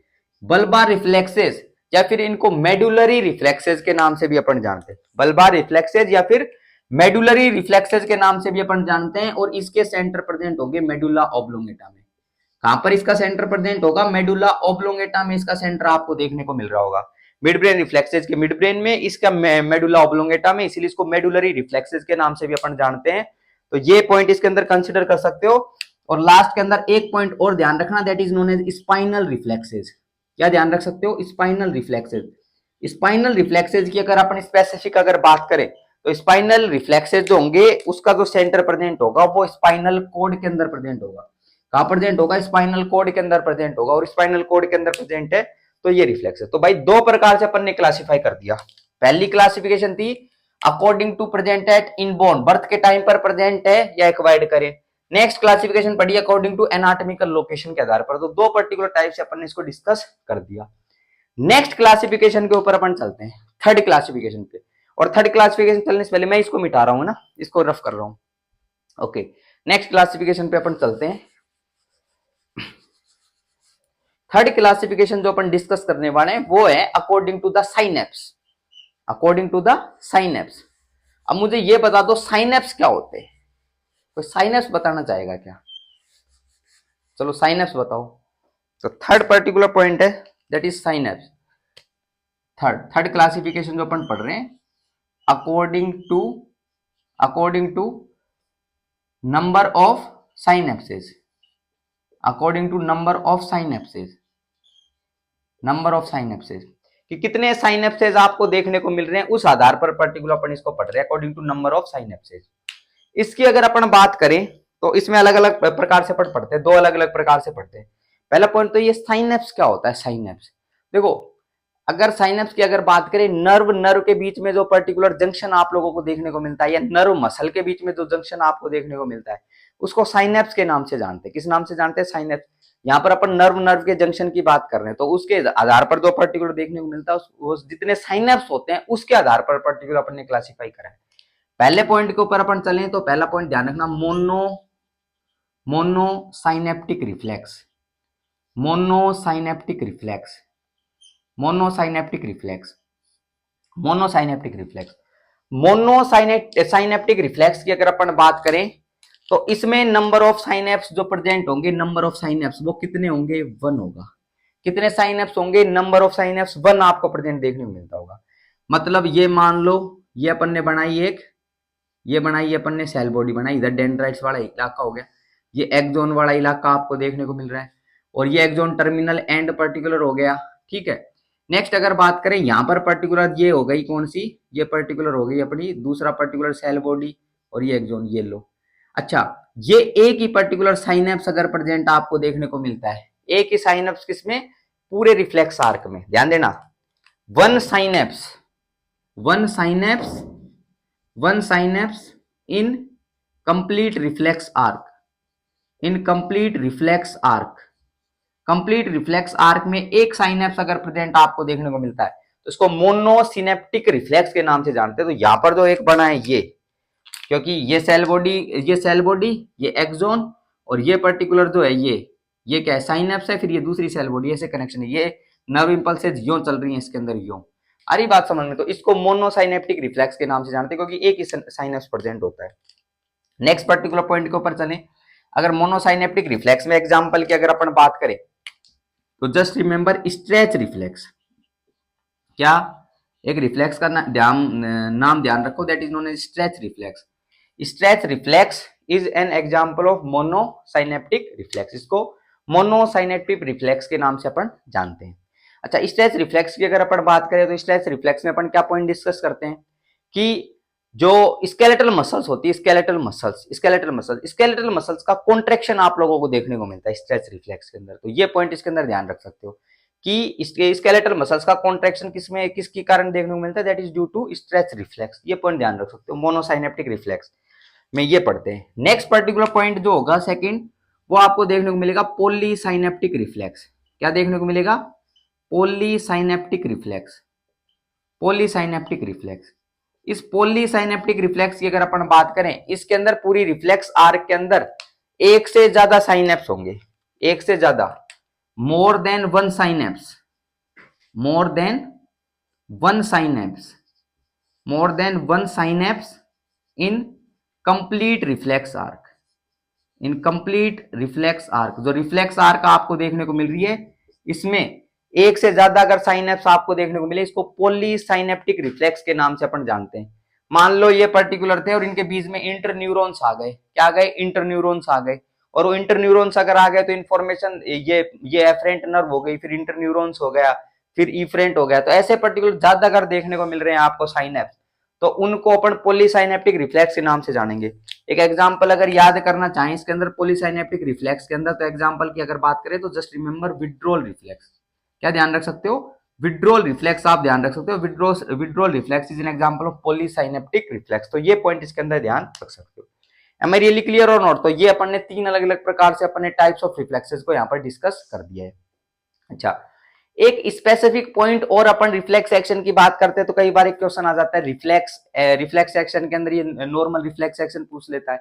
bulbar reflexes या फिर इनको मेडुलरी रिफ्लेक्सेस के नाम से भी अपन जानते हैं। बल्बार रिफ्लेक्सेस या फिर मेडुलरी रिफ्लेक्सेस के नाम से भी अपन जानते हैं, और इसके सेंटर प्रेजेंट होंगे मेडुला ऑब्लोंगेटा में। कहां पर इसका सेंटर प्रेजेंट होगा? मेडुला ऑब्लोंगेटा में इसका सेंटर आपको देखने को मिल रहा होगा। मिड ब्रेन रिफ्लेक्सेस के मिड ब्रेन में, इसका मेडुला ऑब्लोंगेटा में, इसीलिए इसको मेडुलरी रिफ्लेक्सेस के नाम से भी अपन जानते हैं। तो ये पॉइंट इसके अंदर कंसिडर कर सकते हो। और लास्ट के अंदर एक पॉइंट और ध्यान रखना, that is known as spinal reflexes. क्या ध्यान रख सकते हो? Spinal reflexes. स्पाइनल रिफ्लेक्सेस की अगर अपन स्पेसिफिक अगर बात करें तो स्पाइनल रिफ्लेक्सेस जो होंगे उसका जो सेंटर प्रेजेंट होगा वो स्पाइनल कोड के अंदर प्रेजेंट होगा। कहां प्रेजेंट होगा? स्पाइनल कोड के अंदर प्रेजेंट होगा, और स्पाइनल कोड के अंदर प्रेजेंट है तो ये रिफ्लेक्स है। तो भाई दो प्रकार से अपन ने क्लासिफाई कर दिया। पहली क्लासिफिकेशन थी according to present at inborn, birth के टाइम पर प्रेजेंट है या एक्वायर्ड करें। नेक्स्ट क्लासिफिकेशन पढ़ी अकॉर्डिंग टू एनाटॉमिकल लोकेशन के आधार पर। तो दो पर्टिकुलर टाइप से अपन ने इसको डिस्कस कर दिया। नेक्स्ट क्लासिफिकेशन के ऊपर अपन चलते हैं, थर्ड क्लासिफिकेशन पे। और थर्ड क्लासिफिकेशन चलने से पहले मैं इसको मिटा रहा हूं ना, इसको रफ कर रहा हूं। ओके, नेक्स्ट क्लासिफिकेशन पे अपन चलते हैं। थर्ड क्लासिफिकेशन जो अपन डिस्कस करने वाले हैं वो है according to the synapse. According to the synapse. अब मुझे ये बता दो साइनेप्स क्या होते हैं? कोई साइनेप्स बताना चाहेगा क्या? चलो साइनेप्स बताओ। तो थर्ड पर्टिकुलर पॉइंट है that is synapse. Third classification जो अपन पढ़ रहे हैं, according to number of synapses. According to number of synapses, number of synapses कि कितने साइनेप्सेस आपको देखने को मिल रहे हैं, उस आधार पर पर्टिकुलर अपन इसको पढ़ रहे हैं अकॉर्डिंग टू नंबर ऑफ साइनेप्सेस। इसकी अगर अपन बात करें तो इसमें अलग अलग प्रकार से पढ़ते हैं, दो अलग अलग प्रकार से पढ़ते हैं। पहला पॉइंट तो ये साइनेप्स क्या होता है? साइनेप्स देखो, अगर साइनेप्स की अगर बात करें, नर्व के बीच में जो पर्टिकुलर जंक्शन आप लोगों को देखने को मिलता है, या नर्व मसल के बीच में जो जंक्शन आपको देखने को मिलता है, उसको साइनेप्स के नाम से जानते हैं। किस नाम से जानते हैं? साइनेप्स। यहाँ पर अपन नर्व के जंक्शन की बात कर रहे हैं, तो उसके आधार पर जो पर्टिकुलर देखने को मिलता है, वो जितने साइनेप्स होते हैं उसके आधार पर पर्टिकुलर अपन ने क्लासिफाई करा है। पहले पॉइंट के ऊपर अपन चलें तो पहला पॉइंट ध्यान रखना, मोनोसाइनेप्टिक reflex. मोनोसाइनेप्टिक reflex, मोनोसाइनेप्टिक reflex, मोनोसाइनेप्टिक reflex. मोनोसाइनेप्टिक reflex की अगर अपन बात करें तो इसमें नंबर ऑफ साइनेप्स जो प्रेजेंट होंगे, नंबर ऑफ साइनेप्स वो कितने होंगे? 1 होगा। कितने साइनेप्स होंगे? नंबर ऑफ साइनेप्स 1 आपको प्रेजेंट देखने को मिलता होगा। मतलब ये मान लो ये अपन ने बनाई एक, ये बनाई अपन ने सेल बॉडी बनाई, इधर डेंड्राइट्स वाला इलाका हो गया, ये एक्सोन वाला इलाका आपको देखने को मिल रहा है, और ये एक्सोन टर्मिनल एंड पर्टिकुलर हो गया। ठीक है, नेक्स्ट अगर बात करें यहाँ पर पर्टिकुलर ये हो गई कौन सी? ये पर्टिकुलर हो गई अपनी दूसरा पर्टिकुलर सेल बॉडी, और ये एक्सोन ये लो। अच्छा, ये एक ही पर्टिकुलर साइनेप्स अगर प्रेजेंट आपको देखने को मिलता है, एक ही साइनेप्स किसमें? पूरे रिफ्लेक्स आर्क में। ध्यान देना, one synapse in complete reflex arc, in complete reflex arc, complete reflex arc में एक साइनेप्स अगर प्रेजेंट आपको देखने को मिलता है तो इसको मोनोसिनेप्टिक रिफ्लेक्स के नाम से जानते हैं। तो यहां पर जो एक बना है ये, क्योंकि ये सेल बॉडी, ये एक्सोन, और ये पर्टिकुलर जो है ये क्या है? साइनेप्स है, फिर ये दूसरी सेल बॉडी, ऐसे कनेक्शन है, ये नर्व इंपल्सेस यूं चल रही हैं इसके अंदर यूं। आ रही बात समझ में? तो इसको मोनोसाइनेप्टिक रिफ्लेक्स के नाम से जानते हैं क्योंकि एक ही साइनेप्स प्रेजेंट होता है। नेक्स्ट पर्टिकुलर पॉइंट के ऊपर चलें, अगर मोनोसाइनेप्टिक रिफ्लेक्स में एग्जांपल की अगर अपन बात करें तो जस्ट रिमेंबर स्ट्रेच रिफ्लेक्स। क्या? एक रिफ्लेक्स का नाम ध्यान रखो, that is known as stretch reflex. Stretch reflex is an example of monosynaptic reflex. इसको मोनोसाइनेप्टिक रिफ्लेक्स के नाम से अपन जानते हैं। अच्छा, स्ट्रेच रिफ्लेक्स की अगर अपन बात करें तो स्ट्रेच रिफ्लेक्स में अपन क्या पॉइंट डिस्कस करते हैं कि जो स्केलेटल मसल्स होती है, स्केलेटल मसल्स का कॉन्ट्रेक्शन आप लोगों को देखने को मिलता है स्ट्रेच रिफ्लेक्स के अंदर। तो ये पॉइंट इसके अंदर ध्यान रख सकते हो कि इसके स्केलेटल मसल्स का कॉन्ट्रेक्शन किसमें किसके कारण देखने को मिलता है, that is due to stretch reflex. ये पॉइंट ध्यान रख सकते हो, मोनोसाइनेप्टिक रिफ्लेक्स में ये पढ़ते हैं। नेक्स्ट पर्टिकुलर पॉइंट जो होगा सेकंड, वो आपको देखने को मिलेगा पॉलीसाइनेप्टिक रिफ्लेक्स। क्या देखने को मिलेगा? पॉलीसाइनेप्टिक रिफ्लेक्स। पॉलीसाइनेप्टिक रिफ्लेक्स, इस पॉलीसाइनेप्टिक रिफ्लेक्स की अगर अपन बात करें, इसके अंदर पूरी रिफ्लेक्स आर्क के अंदर एक से ज्यादा साइनेप्स होंगे, एक से ज्यादा, more than one synapse, more than one synapse, more than one synapse in complete reflex arc, in complete reflex arc. जो रिफ्लेक्स आर्क आपको देखने को मिल रही है, इसमें एक से ज्यादा अगर साइनेप्स आपको देखने को मिले, इसको पॉलीसाइनेप्टिक रिफ्लेक्स के नाम से अपन जानते हैं। मान लो ये पर्टिकुलर थे और इनके बीच में इंटर न्यूरॉन्स आ गए, क्या आ गए? इंटर न्यूरॉन्स आ गए। और वो इंटर न्यूरॉन्स अगर आ गए तो इन्फॉर्मेशन ये एफरेंट नर्व हो गई, फिर इंटर न्यूरॉन्स हो गया, फिर इफरेंट हो गया। तो ऐसे पर्टिकुलर ज्यादा अगर देखने को मिल रहे हैं आपको साइनेप्स, तो उनको अपन पॉलीसाइनेप्टिक रिफ्लेक्स के नाम से जानेंगे। एक एग्जांपल अगर याद करना चाहें इसके अंदर पॉलीसाइनेप्टिक रिफ्लेक्स के अंदर, तो एग्जांपल की अगर बात करें तो जस्ट रिमेंबर विड्रॉल रिफ्लेक्स। क्या ध्यान रख सकते हो? विड्रॉल रिफ्लेक्स आप ध्यान रख सकते हो। Withdrawal reflex is an example of polysynaptic reflex. तो ये पॉइंट इसके अंदर ध्यान रख सकते हो। Am I really clear or not? तो ये अपन ने तीन अलग अलग प्रकार से अपने टाइप्स ऑफ रिफ्लेक्सेस को यहाँ पर डिस्कस कर दिया है। अच्छा, एक स्पेसिफिक पॉइंट और अपन रिफ्लेक्स एक्शन की बात करते हैं तो कई बार एक क्वेश्चन आ जाता है रिफ्लेक्स एक्शन के अंदर, ये नॉर्मल रिफ्लेक्स एक्शन पूछ लेता है,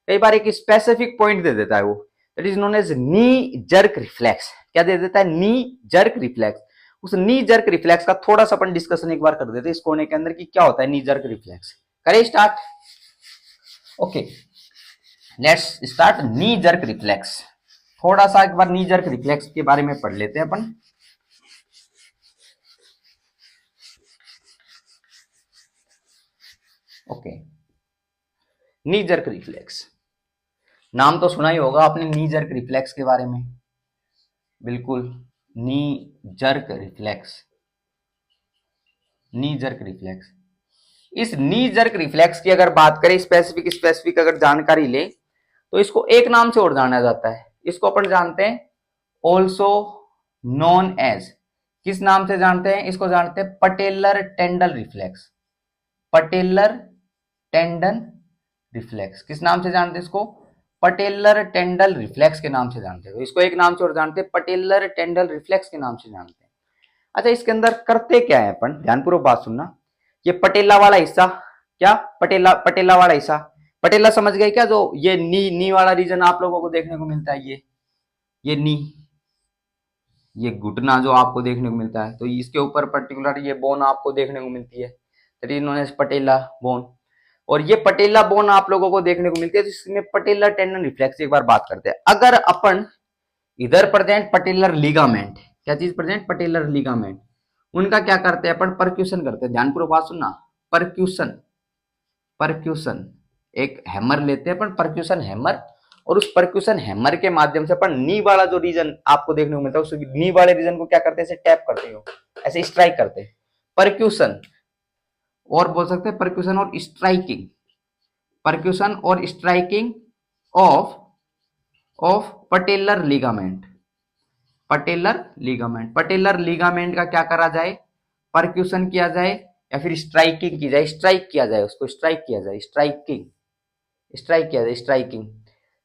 कई बार एक स्पेसिफिक पॉइंट दे देता है, वो that is known as knee jerk reflex. क्या दे देता है? Knee jerk reflex. उस नी जर्क रिफ्लेक्स का थोड़ा सा अपन डिस्कशन एक बार कर देते हैं इस कोने के अंदर कि क्या होता है नी जर्क रिफ्लेक्स। करें start? Okay, let's start knee jerk reflex. थोड़ा सा एक बार नी जर्क रिफ्लेक्स के बारे में पढ़ लेते हैं अपन। ओके, नी जर्क रिफ्लेक्स, नाम तो सुना ही होगा आपने नी जर्क रिफ्लेक्स के बारे में। बिल्कुल, नी जर्क रिफ्लेक्स, नी जर्क रिफ्लेक्स। इस नी जर्क रिफ्लेक्स की अगर बात करें, स्पेसिफिक अगर जानकारी ले, तो इसको एक नाम से और जाना जाता है। इसको अपन जानते हैं ऑल्सो नोन एज, किस नाम से जानते हैं? इसको जानते हैं patellar tendon reflex. Patellar tendon reflex, किस नाम से जानते हैं इसको? पटेलर टेंडल रिफ्लेक्स के नाम से जानते हैं। तो इसको एक नाम से और जानते हैं, पटेलर टेंडल रिफ्लेक्स के नाम से जानते हैं। अच्छा, इसके अंदर करते क्या है अपन? ध्यानपूर्वक बात सुनना। ये पटेला वाला हिस्सा, क्या पटेला वाला हिस्सा, पटेला समझ गए क्या? जो ये नी वाला रीजन आप लोगों को देखने को मिलता है, ये नी, ये घुटना जो आपको देखने को मिलता है, तो इसके ऊपर पर्टिकुलर ये बोन आपको देखने को मिलती है, that is known as patella bone. और ये पटेला बोन आप लोगों को देखने को मिलती है, तो इसमें पटेला टेंडन रिफ्लेक्स एक बार बात करते हैं। अगर अपन इधर प्रेजेंट पटेलर लिगामेंट, क्या चीज प्रेजेंट? पटेलर लिगामेंट, उनका क्या करते हैं अपन? परक्यूशन करते हैं। ध्यानपूर्वक बात सुनना, परक्यूशन, परक्यूशन, एक हैमर लेते हैं अपन, परक्यूशन हैमर, और उस परक्यूशन हैमर के माध्यम से अपन नी वाला जो रीजन आपको देखने को मिलता है, उस नी वाले रीजन को क्या करते हैं? ऐसे टैप करते हो, ऐसे स्ट्राइक करते हैं, परक्यूशन। और बोल सकते हैं परक्यूशन और स्ट्राइकिंग, परक्यूशन और striking off patellar ligament, patellar ligament. Patellar ligament का क्या करा जाए? परक्यूशन किया जाए या फिर स्ट्राइकिंग की जाए, स्ट्राइक किया जाए, उसको स्ट्राइक किया जाए, स्ट्राइकिंग, स्ट्राइक किया जाए, स्ट्राइकिंग।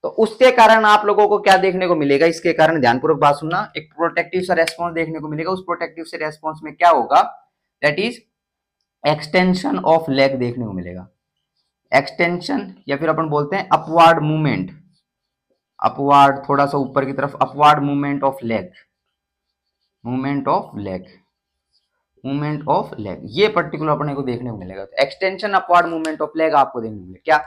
तो उसके कारण आप लोगों को क्या देखने को मिलेगा? इसके कारण ध्यानपूर्वक बात सुनना, एक प्रोटेक्टिव सा रेस्पॉन्स देखने को मिलेगा। उस प्रोटेक्टिव से रेस्पॉन्स में क्या होगा? That is extension of leg देखने को मिलेगा, एक्सटेंशन, या फिर अपन बोलते हैं अपवार्ड मूवमेंट, अपवार्ड, थोड़ा सा ऊपर की तरफ, upward movement of leg, movement of leg, movement of leg, ये पर्टिकुलर अपने को देखने को मिलेगा। तो extension upward movement of leg आपको देखने को मिलेगा। क्या?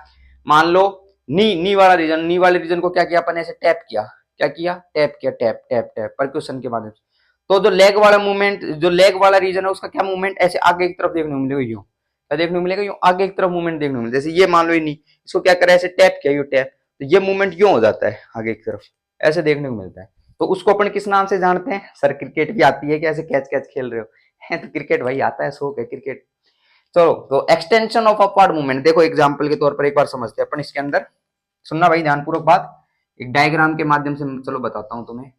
मान लो नी वाला रीजन, नी वाले रीजन को क्या किया अपन? ऐसे टैप किया, क्या किया? टैप किया, टैप टैप टैप, परक्यूशन के माध्यम से। तो जो लेग वाला मूवमेंट, जो लेग वाला रीजन है, उसका क्या मूवमेंट? ऐसे आगे की तरफ देखने को मिलेगा, यूं क्या देखने को मिलेगा? यूं आगे की तरफ मूवमेंट देखने को मिलेगा। जैसे ये मान लो, ये नी, इसको क्या करा? ऐसे टैप किया, यूं टैप, तो ये मूवमेंट यूं हो जाता है आगे की तरफ, ऐसे देखने को मिलता है। तो उसको अपन किस नाम से जानते हैं? सर क्रिकेट भी आती है क्या? ऐसे कैच कैच खेल रहे हो? है तो क्रिकेट भाई आता है, शौक है क्रिकेट। चलो, तो एक्सटेंशन ऑफ अपवर्ड मूवमेंट देखो एग्जांपल के तौर पर एक बार समझते हैं अपन इसके अंदर। सुनना भाई ध्यानपूर्वक बात, एक डायग्राम के माध्यम से चलो बताता हूं तुम्हें।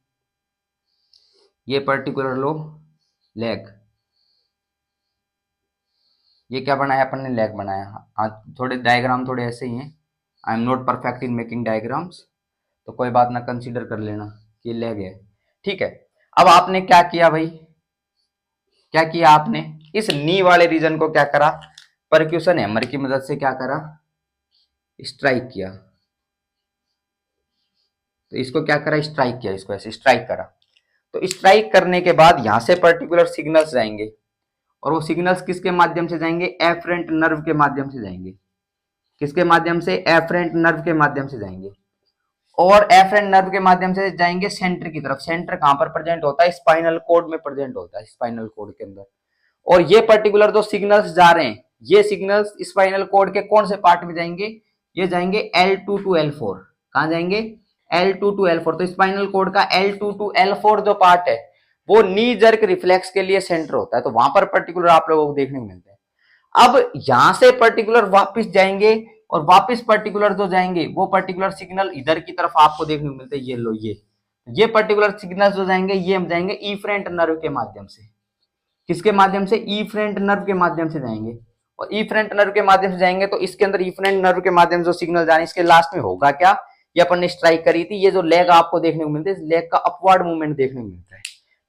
ये पर्टिकुलर लो लेग, ये क्या बनाया अपन ने, लेग बनाया। हाँ, थोड़े डायग्राम थोड़े ऐसे ही हैं, I am not perfect in making diagrams, तो कोई बात ना, कंसीडर कर लेना कि लेग है, ठीक है। अब आपने क्या किया भाई, क्या किया आपने, इस नी वाले रीजन को क्या करा, परक्यूशन हैमर की मदद से क्या करा, स्ट्राइक किया। तो इसको क्या करा, स्ट्राइक किया, इसको ऐसे स्ट्राइक करा। तो स्ट्राइक करने के बाद यहां से पर्टिकुलर सिग्नल्स जाएंगे, और वो सिग्नल्स किसके माध्यम से जाएंगे, एफरेंट नर्व के माध्यम से जाएंगे। किसके माध्यम से, एफरेंट नर्व के माध्यम से जाएंगे। और एफरेंट नर्व के माध्यम से जाएंगे सेंटर की तरफ। सेंटर कहां पर प्रेजेंट होता है, स्पाइनल कोड में प्रेजेंट होता है, स्पाइनल कोड के अंदर। और ये पर्टिकुलर जो सिग्नल्स जा रहे हैं, ये सिग्नल्स स्पाइनल कोड के कौन से पार्ट में जाएंगे, ये जाएंगे L2 टू L4। कहां जाएंगे, L2 टू L4। तो स्पाइनल कोड का L2 टू L4 जो पार्ट है वो नी जर्क रिफ्लेक्स के लिए सेंटर होता है, तो वहां पर पर्टिकुलर आप लोगों को देखने को मिलता है। अब यहां से पर्टिकुलर वापस जाएंगे, और वापस पर्टिकुलर जो जाएंगे वो पर्टिकुलर सिग्नल इधर की तरफ आपको देखने को मिलते हैं। ये लो, ये पर्टिकुलर सिग्नल जो जाएंगे ये हम जाएंगे इफरेंट नर्व के माध्यम से। किसके माध्यम से, इफरेंट नर्व के माध्यम से जाएंगे। और इफरेंट नर्व के माध्यम से जाएंगे तो इसके अंदर इफरेंट नर्व के माध्यम से जो सिग्नल जाने, इसके लास्ट में होगा क्या, ये अपन ने स्ट्राइक करी थी, ये जो लेग आपको देखने को मिलता है, इस लेग का अपवर्ड मूवमेंट देखने को मिलता है,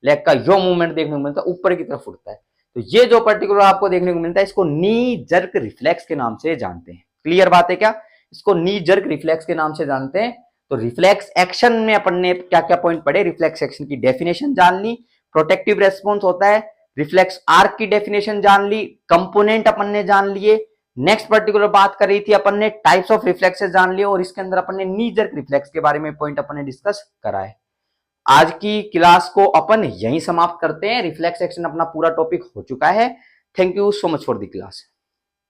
लेग का यो मूवमेंट देखने को मिलता है, ऊपर की तरफ उठता है। तो ये जो पर्टिकुलर आपको देखने को मिलता है, इसको नी जर्क रिफ्लेक्स के नाम से जानते हैं। क्लियर बात है क्या, इसको नी जर्क रिफ्लेक्स के नाम से जानते हैं। तो रिफ्लेक्स एक्शन में अपन ने क्या क्या पॉइंट पढ़े, रिफ्लेक्स एक्शन की डेफिनेशन जान ली, प्रोटेक्टिव रेस्पॉन्स होता है, रिफ्लेक्स आर्क की डेफिनेशन जान ली, कंपोनेंट अपन ने जान लिए। नेक्स्ट पर्टिकुलर बात कर रही थी अपन ने, टाइप्स ऑफ रिफ्लेक्सेस जान लिए, और इसके अंदर अपन ने नी जर्क रिफ्लेक्स के बारे में पॉइंट अपन ने डिस्कस करा है। आज की क्लास को अपन यहीं समाप्त करते हैं, रिफ्लेक्स एक्शन अपना पूरा टॉपिक हो चुका है। Thank you so much for the class.